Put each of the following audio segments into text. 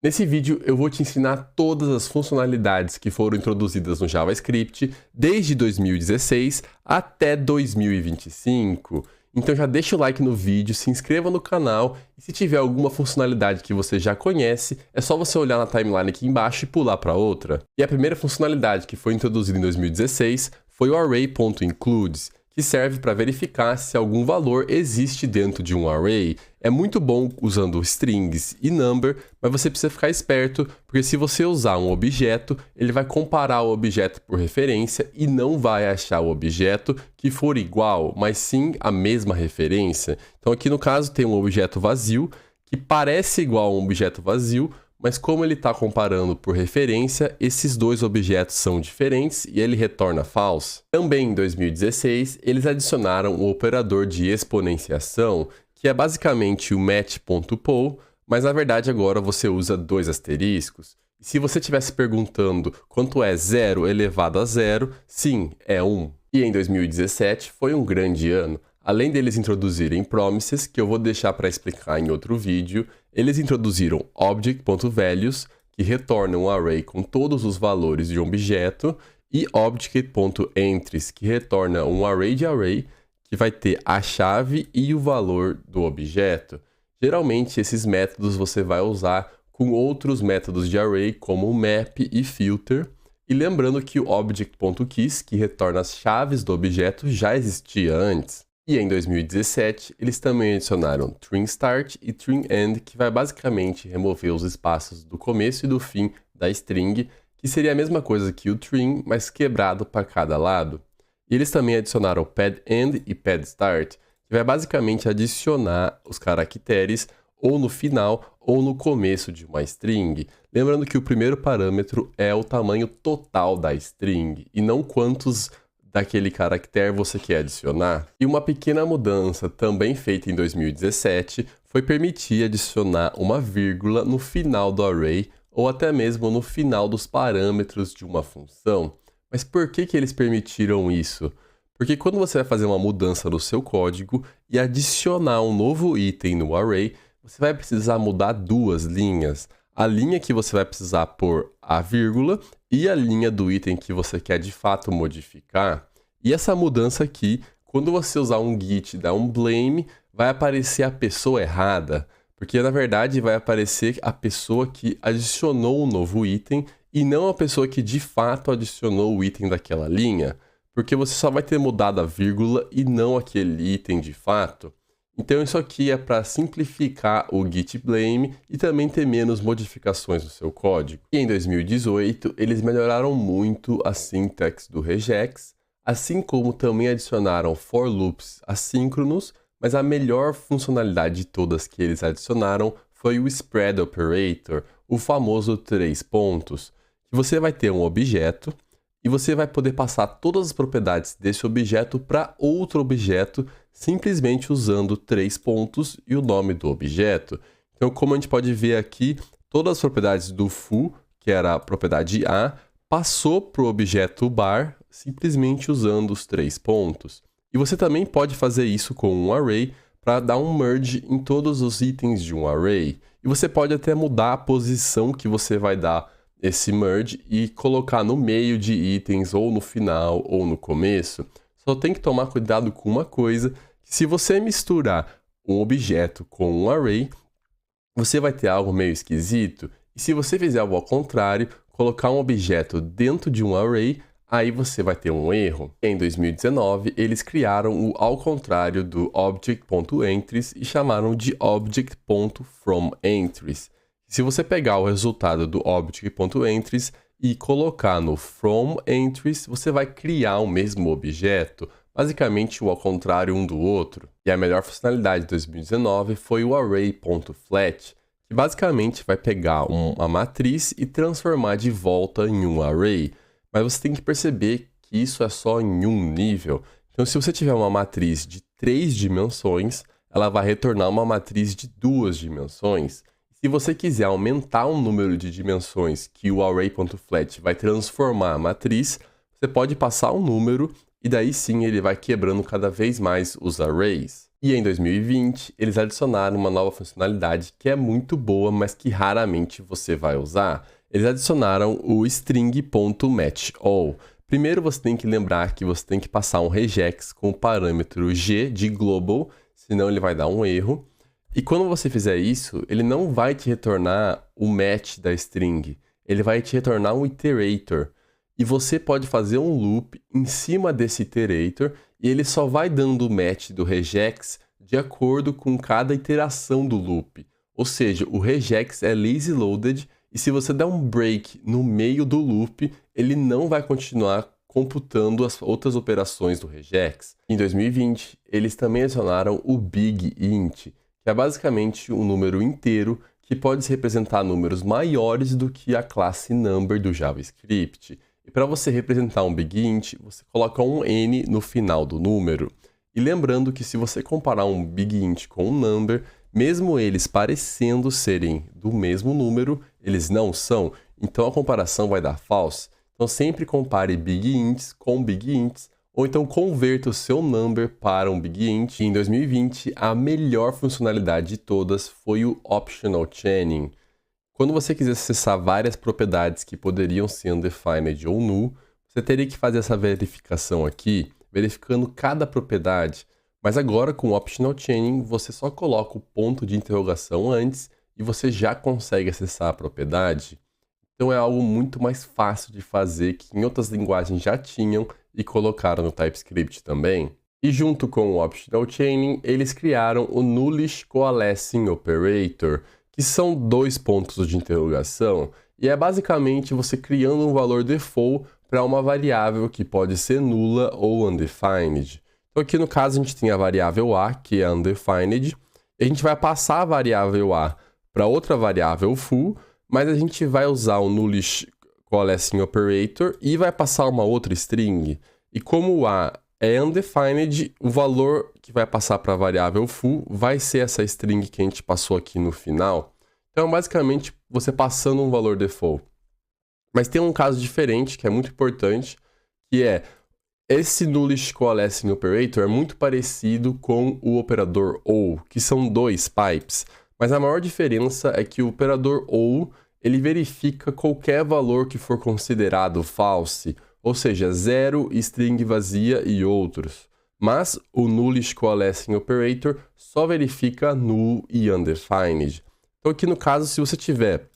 Nesse vídeo eu vou te ensinar todas as funcionalidades que foram introduzidas no JavaScript desde 2016 até 2025. Então já deixa o like no vídeo, se inscreva no canal e se tiver alguma funcionalidade que você já conhece, é só você olhar na timeline aqui embaixo e pular para outra. E a primeira funcionalidade que foi introduzida em 2016 foi o array.includes, que serve para verificar se algum valor existe dentro de um array. É muito bom usando strings e number, mas você precisa ficar esperto, porque se você usar um objeto, ele vai comparar o objeto por referência e não vai achar o objeto que for igual, mas sim a mesma referência. Então aqui no caso tem um objeto vazio, que parece igual a um objeto vazio, mas como ele está comparando por referência, esses dois objetos são diferentes e ele retorna false. Também em 2016, eles adicionaram o operador de exponenciação, que é basicamente o match.poll, mas na verdade agora você usa dois asteriscos. E se você estivesse perguntando quanto é 0 elevado a 0, sim, é 1. E em 2017 foi um grande ano. Além deles introduzirem promises, que eu vou deixar para explicar em outro vídeo, eles introduziram object.values, que retorna um array com todos os valores de um objeto, e object.entries, que retorna um array de array, que vai ter a chave e o valor do objeto. Geralmente esses métodos você vai usar com outros métodos de array, como map e filter. E lembrando que o object.keys, que retorna as chaves do objeto, já existia antes. E em 2017, eles também adicionaram trim_start e trim_end, que vai basicamente remover os espaços do começo e do fim da string, que seria a mesma coisa que o trim, mas quebrado para cada lado. E eles também adicionaram pad_end e pad_start, que vai basicamente adicionar os caracteres ou no final ou no começo de uma string. Lembrando que o primeiro parâmetro é o tamanho total da string, e não quantos daquele caractere você quer adicionar. E uma pequena mudança também feita em 2017 foi permitir adicionar uma vírgula no final do array ou até mesmo no final dos parâmetros de uma função. Mas por que eles permitiram isso? Porque quando você vai fazer uma mudança no seu código e adicionar um novo item no array, você vai precisar mudar duas linhas. A linha que você vai precisar pôr a vírgula e a linha do item que você quer de fato modificar. E essa mudança aqui, quando você usar um git e dar um blame, vai aparecer a pessoa errada, porque na verdade vai aparecer a pessoa que adicionou um novo item e não a pessoa que de fato adicionou o item daquela linha, porque você só vai ter mudado a vírgula e não aquele item de fato. Então isso aqui é para simplificar o git blame e também ter menos modificações no seu código. E em 2018, eles melhoraram muito a syntax do regex, assim como também adicionaram for loops assíncronos, mas a melhor funcionalidade de todas que eles adicionaram foi o spread operator, o famoso 3 pontos, que você vai ter um objeto e você vai poder passar todas as propriedades desse objeto para outro objeto simplesmente usando 3 pontos e o nome do objeto. Então, como a gente pode ver aqui, todas as propriedades do foo, que era a propriedade A, passou para o objeto bar simplesmente usando os 3 pontos. E você também pode fazer isso com um array para dar um merge em todos os itens de um array. E você pode até mudar a posição que você vai dar esse merge e colocar no meio de itens, ou no final, ou no começo. Só tem que tomar cuidado com uma coisa, que se você misturar um objeto com um array, você vai ter algo meio esquisito. E se você fizer algo ao contrário, colocar um objeto dentro de um array, aí você vai ter um erro. Em 2019, eles criaram o ao contrário do object.entries e chamaram de object.fromEntries. Se você pegar o resultado do object.entries e colocar no fromEntries, você vai criar o mesmo objeto, basicamente o ao contrário um do outro. E a melhor funcionalidade de 2019 foi o array.flat, que basicamente vai pegar uma matriz e transformar de volta em um array. Mas você tem que perceber que isso é só em um nível. Então, se você tiver uma matriz de 3 dimensões, ela vai retornar uma matriz de 2 dimensões. Se você quiser aumentar o número de dimensões que o array.flat vai transformar a matriz, você pode passar um número e daí sim ele vai quebrando cada vez mais os arrays. E em 2020, eles adicionaram uma nova funcionalidade que é muito boa, mas que raramente você vai usar. Eles adicionaram o string.matchAll. Primeiro você tem que lembrar que você tem que passar um regex com o parâmetro g de global, senão ele vai dar um erro. E quando você fizer isso, ele não vai te retornar o match da string, ele vai te retornar um iterator. E você pode fazer um loop em cima desse iterator e ele só vai dando o match do regex de acordo com cada iteração do loop. Ou seja, o regex é lazy loaded e se você der um break no meio do loop, ele não vai continuar computando as outras operações do regex. Em 2020, eles também adicionaram o bigInt, que é basicamente um número inteiro que pode representar números maiores do que a classe number do JavaScript. E para você representar um bigInt, você coloca um n no final do número. E lembrando que se você comparar um bigInt com um number, mesmo eles parecendo serem do mesmo número, eles não são, então a comparação vai dar false. Então sempre compare bigInts com bigInts, ou então converta o seu number para um bigInt. E em 2020, a melhor funcionalidade de todas foi o Optional Chaining. Quando você quiser acessar várias propriedades que poderiam ser undefined ou null, você teria que fazer essa verificação aqui, verificando cada propriedade. Mas agora com o Optional Chaining, você só coloca o ponto de interrogação antes e você já consegue acessar a propriedade. Então é algo muito mais fácil de fazer que em outras linguagens já tinham e colocaram no TypeScript também. E junto com o Optional Chaining, eles criaram o Nullish Coalescing Operator, que são dois pontos de interrogação, e é basicamente você criando um valor default para uma variável que pode ser nula ou undefined. Então aqui no caso a gente tem a variável a, que é undefined, e a gente vai passar a variável a para outra variável foo, mas a gente vai usar o Nullish Coalescing Operator e vai passar uma outra string. E como o a é undefined, o valor que vai passar para a variável foo vai ser essa string que a gente passou aqui no final. Então, basicamente, você passando um valor default. Mas tem um caso diferente, que é muito importante, que é esse Nullish Coalescing Operator é muito parecido com o operador OR, que são dois pipes. Mas a maior diferença é que o operador OR, ele verifica qualquer valor que for considerado false, ou seja, zero, string vazia e outros. Mas o Nullish Coalescing Operator só verifica null e undefined. Então aqui no caso, se você tiver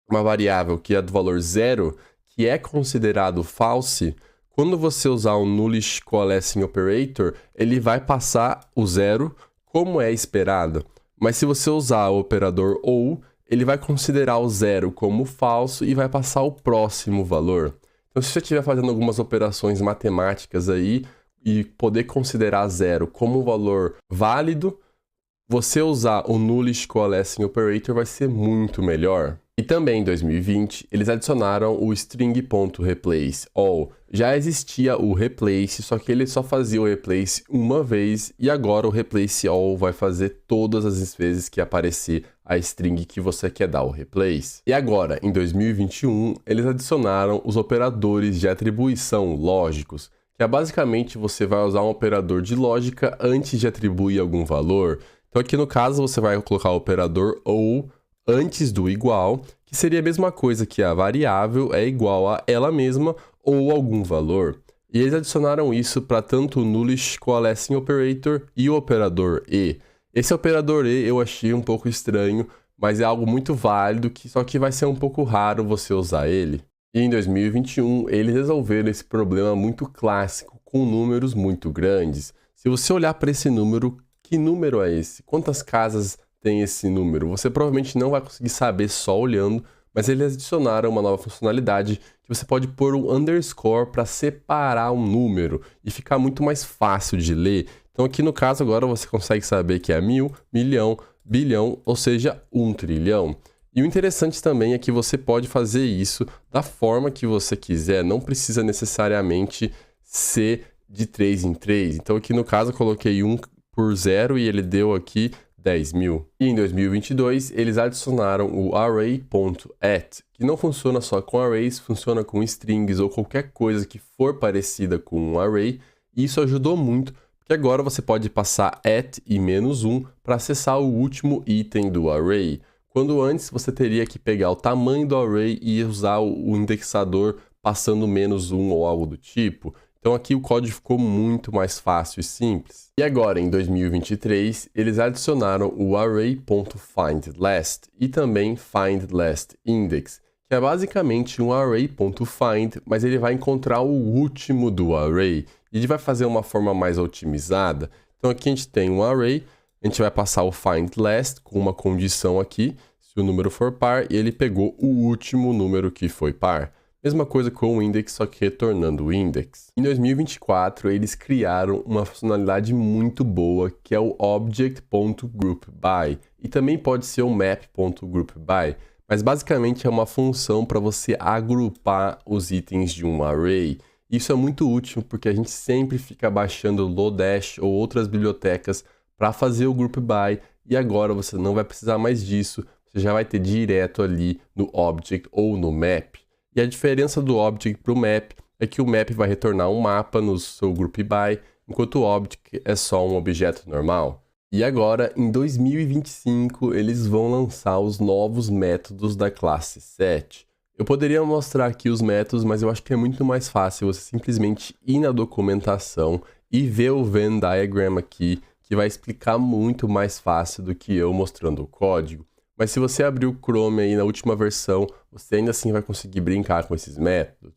uma variável que é do valor zero, que é considerado false, quando você usar o Nullish Coalescing Operator, ele vai passar o zero como é esperado. Mas se você usar o operador OR, ele vai considerar o zero como falso e vai passar o próximo valor. Então, se você estiver fazendo algumas operações matemáticas aí e poder considerar zero como um valor válido, você usar o Nullish Coalescing Operator vai ser muito melhor. E também em 2020, eles adicionaram o string.replaceAll. Já existia o replace, só que ele só fazia o replace uma vez e agora o replaceAll vai fazer todas as vezes que aparecer a string que você quer dar o replace. E agora, em 2021, eles adicionaram os operadores de atribuição lógicos, que é basicamente você vai usar um operador de lógica antes de atribuir algum valor. Então aqui no caso você vai colocar o operador OR antes do igual, que seria a mesma coisa que a variável é igual a ela mesma ou algum valor. E eles adicionaram isso para tanto o Nullish Coalescing Operator e o operador e. Esse operador e eu achei um pouco estranho, mas é algo muito válido, só que vai ser um pouco raro você usar ele. E em 2021, eles resolveram esse problema muito clássico com números muito grandes. Se você olhar para esse número, que número é esse? Quantas casas tem esse número? Você provavelmente não vai conseguir saber só olhando, mas eles adicionaram uma nova funcionalidade que você pode pôr um underscore para separar um número e ficar muito mais fácil de ler. Então aqui no caso agora você consegue saber que é 1000, milhão, bilhão, ou seja, 1 trilhão. E o interessante também é que você pode fazer isso da forma que você quiser, não precisa necessariamente ser de 3 em 3. Então aqui no caso eu coloquei 1 por 0 e ele deu aqui 10.000. E em 2022, eles adicionaram o array.at, que não funciona só com arrays, funciona com strings ou qualquer coisa que for parecida com um array. E isso ajudou muito, porque que agora você pode passar @ e -1 para acessar o último item do array, quando antes você teria que pegar o tamanho do array e usar o indexador passando -1 ou algo do tipo. Então aqui o código ficou muito mais fácil e simples. E agora, em 2023, eles adicionaram o array.findLast e também findLastIndex, que é basicamente um array.find, mas ele vai encontrar o último do array e ele vai fazer uma forma mais otimizada. Então aqui a gente tem um array, a gente vai passar o findLast com uma condição aqui, se o número for par, e ele pegou o último número que foi par. Mesma coisa com o index, só que retornando o index. Em 2024, eles criaram uma funcionalidade muito boa, que é o object.groupBy. E também pode ser o map.groupBy. Mas basicamente é uma função para você agrupar os itens de um array. Isso é muito útil porque a gente sempre fica baixando Lodash ou outras bibliotecas para fazer o groupby. E agora você não vai precisar mais disso. Você já vai ter direto ali no object ou no map. E a diferença do object para o map é que o map vai retornar um mapa no seu groupby, enquanto o object é só um objeto normal. E agora, em 2025, eles vão lançar os novos métodos da classe set. Eu poderia mostrar aqui os métodos, mas eu acho que é muito mais fácil você simplesmente ir na documentação e ver o Venn diagram aqui, que vai explicar muito mais fácil do que eu mostrando o código. Mas se você abrir o Chrome aí na última versão, você ainda assim vai conseguir brincar com esses métodos.